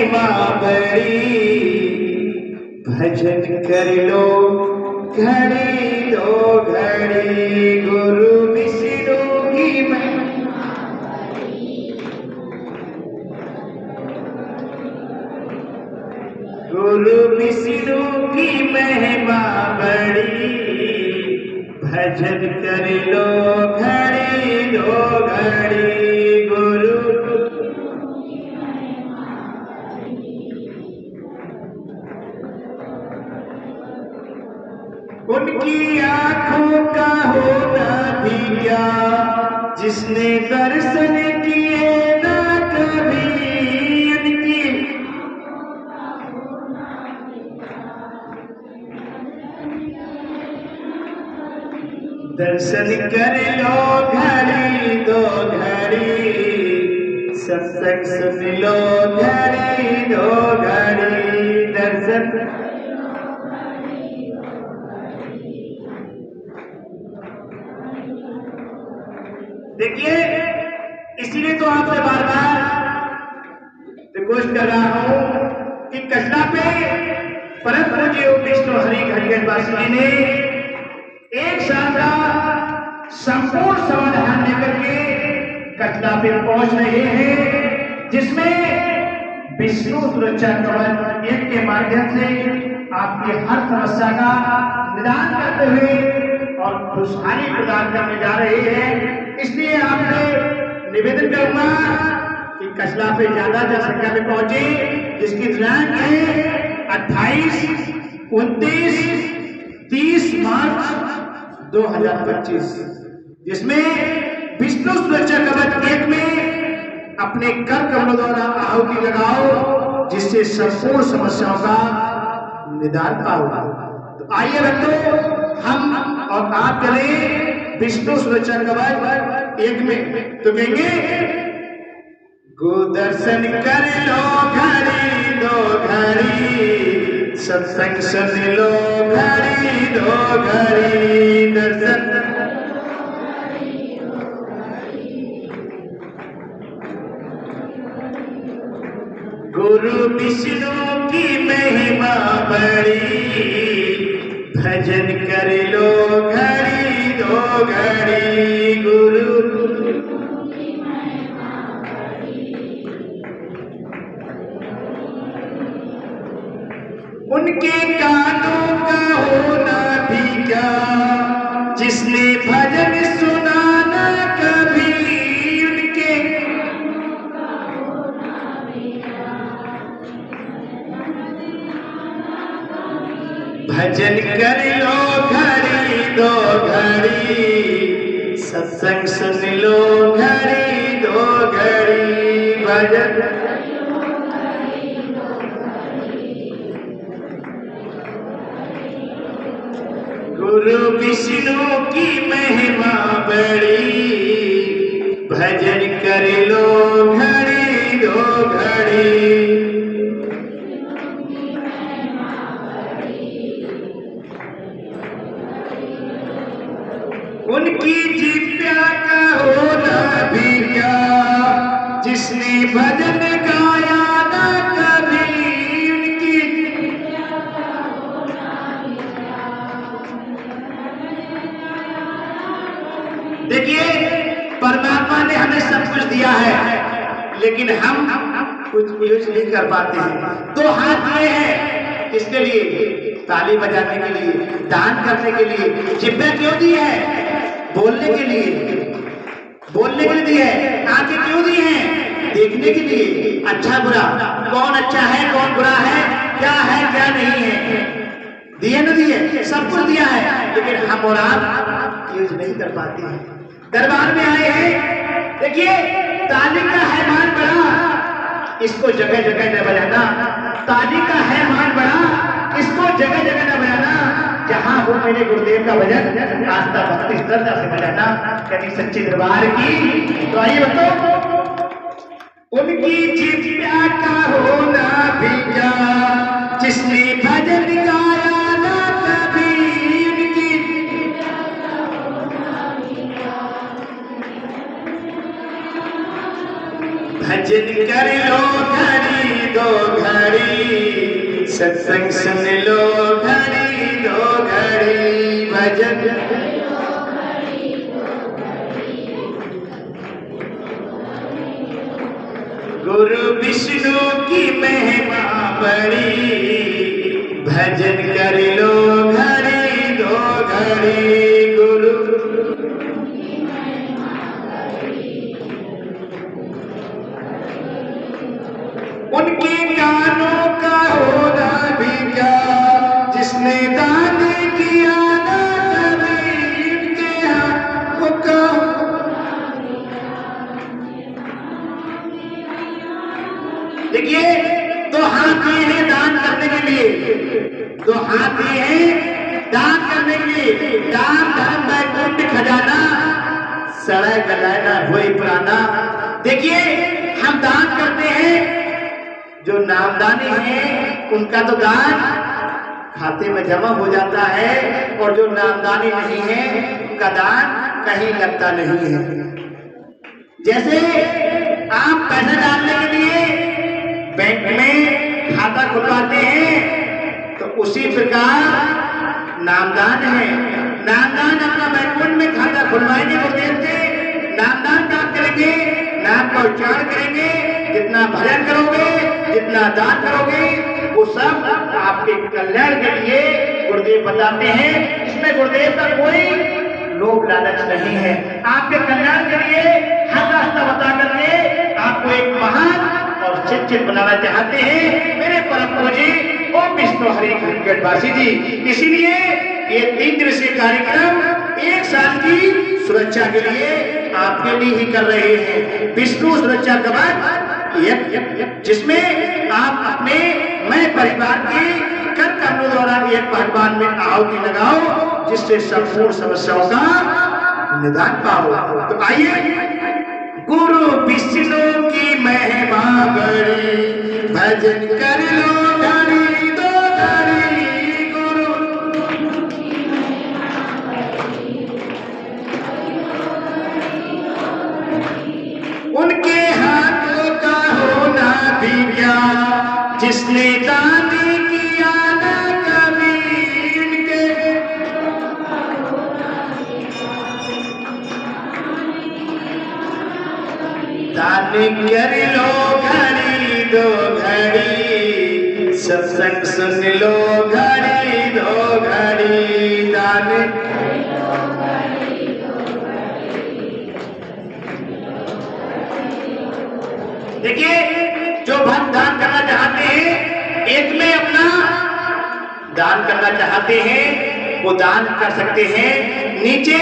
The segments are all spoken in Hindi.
महिमा बड़ी, भजन कर लो घड़ी दो घड़ी, गुरु विष्णु की महिमा बड़ी, गुरु विष्णु की महिमा बड़ी, भजन कर लो घड़ी दो घड़ी, गुरु उनकी आंखों का होना भी क्या, जिसने दर्शन किए ना कभी, उनकी दर्शन कर लो घड़ी दो घड़ी, सत्संग सुन लो घड़ी दो घड़ी, दर्शन देखिए। इसीलिए तो आपसे बार बार रिक्वेस्ट कर रहा हूं कि कचरा पे परम पूज्य विष्णु हरि घड़ियावासी जी ने एक साल का संपूर्ण समाधान लेकर के कचरा पे पहुंच रहे हैं, जिसमें विष्णु सुरक्षा कवच एक के माध्यम से आपकी हर समस्या का निदान करते हुए और खुशहाली प्रदान करने जा रहे हैं। इसलिए आपसे निवेदन करूंगा कि कचला पे ज्यादा जनसंख्या में पहुंचे, जिसकी दिनांक है 28, 29, 30 मार्च 2025, जिसमें विष्णु सुरक्षा कवच 1 में अपने कर कमलों द्वारा आहुति लगाओ, जिससे संपूर्ण समस्याओं का निदान पाओ। तो आइए बंधु, हम और आप चले विष्णु सुरक्षा कवच 1 में। तो कहेंगे गो दर्शन कर लो घड़ी दो घड़ी, सत्संग सुन लो घड़ी दो घड़ी, दर्शन गुरु विष्णु की महिमा बड़ी, भजन कर लो घड़ी दो घड़ी, गुरु की महिमा बड़ी, उनके कानों का होना भी क्या, जिसने भजन सुना ना कभी, उनके भजन कर लो घड़ी दो घड़ी, सत्संग सुन लो घड़ी दो घड़ी, भजन गुरु विष्णु की महिमा बड़ी, भजन कर लो घड़ी दो घड़ी, उनकी जिज्ञा का होना भी क्या, जिसने भजन गाया ना कभी, उनकी जिज्ञा का होना भी क्या। देखिए, परमात्मा ने हमें सब कुछ दिया है, लेकिन हम कुछ यूज नहीं कर पाते हैं। 2 हाथ दिए हैं किसके लिए? ताली बजाने के लिए, दान करने के लिए। जिब्बे क्यों दी है? बोलने के लिए, बोलने के लिए दी है। आंखें क्यों दी हैं? देखने के लिए, अच्छा बुरा, कौन अच्छा है कौन बुरा है, क्या है क्या नहीं है, दिए न दिए, सब कुछ दिया है, लेकिन हम और आप यूज नहीं कर पाते हैं। दरबार में आए हैं, देखिए ताली का है मान बड़ा, इसको जगह जगह न बजाना। ताली का है मान बड़ा, इसको जगह जगह न बजाना। जहां हो मेरे गुरुदेव का भजन, आस्था भक्ति श्रद्धा से बजाना, कभी सच्चे दरबार की। तो आइए बताओ, उनकी जिज्ञा का होना भी क्या, जिसने भजन गाया ना कभी, उनकी जिज्ञा का होना भी क्या, भजन कर लो घड़ी दो सत्संग सुन लो घड़ी दो घड़ी भजन गुरु विष्णु की महिमा बड़ी भजन कर लो घड़ी दो घड़ी गुरु उनके गानों का होना भी क्या जिसने दान किया ना कभी इनके हाथों का देखिए तो हाथ ये है दान करने के लिए तो हाथ ये है दान करने के लिए दान धर्म वैकुंठ खजाना सड़य गलाना हुई पुराना। देखिए हम दान करते हैं जो नामदानी है उनका तो दान खाते में जमा हो जाता है और जो नामदानी नहीं है उनका दान कहीं लगता नहीं है। जैसे आप पैसा डालने के लिए बैंक में खाता खुलवाते हैं तो उसी प्रकार नामदान है। नामदान अपना वैकुंठ में खाता खुलवाएंगे वो देते नामदान दान करेंगे नाम का उच्चारण करेंगे जितना भजन करोगे जितना दान करोगे वो सब आपके कल्याण के लिए गुरुदेव बताते हैं। इसमें गुरुदेव का कोई लोभ लालच नहीं है। आपके कल्याण के लिए हर रास्ता बता करके आपको एक महान और शिक्षित बनाना चाहते हैं मेरे परम पूज्य ओम विष्णु हरि गढ़वासी जी। इसीलिए ये 3 दिवसीय कार्यक्रम 1 साल की सुरक्षा के लिए आपके लिए ही कर रहे हैं। विष्णु सुरक्षा कवच जिसमें आप अपने मैं परिवार के कर कर्मों द्वारा एक भगवान में आहुति लगाओ जिससे संपूर्ण समस्याओं का निदान पाओ। तो आइए गुरु विष्णु की महिमा बड़ी भजन कर लो घड़ी दो घड़ी गुरु उनके हाथों का होना भी क्या जिसने दान किया ना कभी इनके दान कर लो घड़ी दो घड़ी सत्संग सुन लो घड़ी दो घड़ी दान देखिए जो भक्त दान करना चाहते हैं एक में अपना दान करना चाहते हैं वो दान कर सकते हैं। नीचे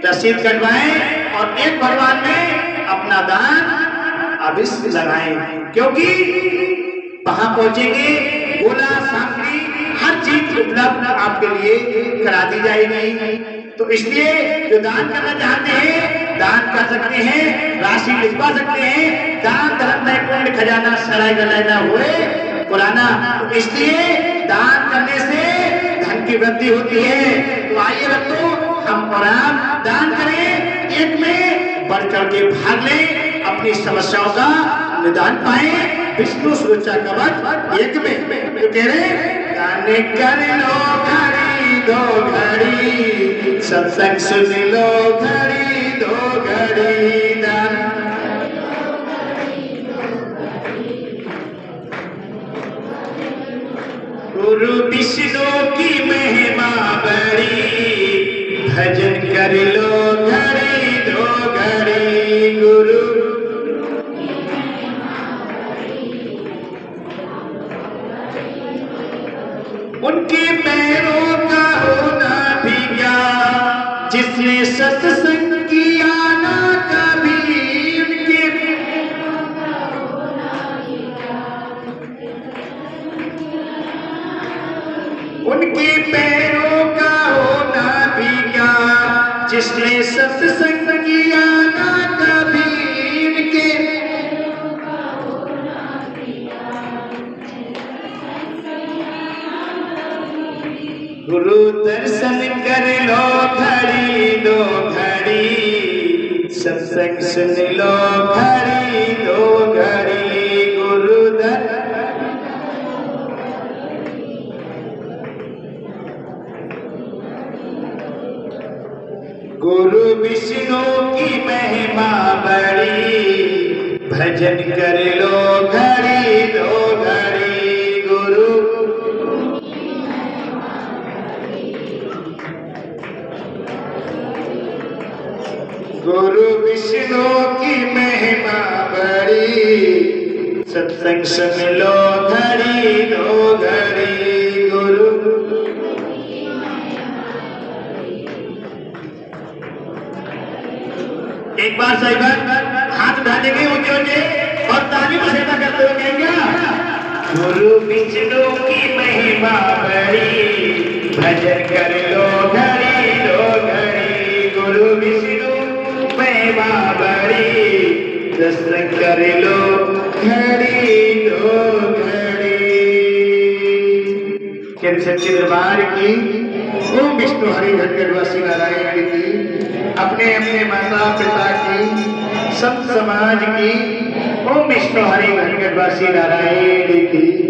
रसीद कटवाएं और एक भगवान में अपना दान अवश्य लगाएं क्योंकि वहां पहुंचेंगे गोला सामग्री हर चीज उपलब्ध आपके लिए करा दी जाएगी। तो इसलिए जो दान करना चाहते हैं दान कर सकते हैं राशि लिखवा सकते हैं। दान धर्म वैकुंठ खजाना सड़य गलाना हुए पुराना। तो इसलिए दान करने से धन की वृद्धि होती है। तो आइए बच्चों हम और आप दान करें एक में बढ़ चढ़ के भाग लें अपनी समस्याओं का निदान पाए। विष्णु सुरक्षा कवच एक में तो कह रहे दान कर लो घड़ी दो घड़ी सत्संग सुन लो घड़ी दो घड़ी दान गुरु विष्णु की महिमा बड़ी भजन कर लो घड़ी दो घड़ी गुरु उनके पैरों का होना भी क्या जिसने सत्संग किया ना कभी उनके पैरों का होना भी क्या जिसने सत्संग किया ना कभी इनके गुरु दर्शन कर लो घड़ी दो घड़ी सत्संग सुन लो घड़ी दो घड़ी गुरु भजन कर लो घड़ी दो घड़ी गुरु गुरु विष्णु की महिमा बड़ी सत्संग सुन लो घड़ी दो घड़ी गुरु एक बार सही बात हाथ उठा देंगे ऊंचे ऊंचे और ताली बजाना करते हुए कहेंगे गुरु विष्णु की महिमा बड़ी भजन कर लो घड़ी दो घड़ी गुरु विष्णु महिमा बड़ी दर्शन कर लो घड़ी दो घड़ी। सच्चे दरबार की ओम विष्णु हरि घटघटवासी नारायण की अपने अपने माता पिता की संत समाज की ओम विष्णु हरि घटघटवासी नारायण की।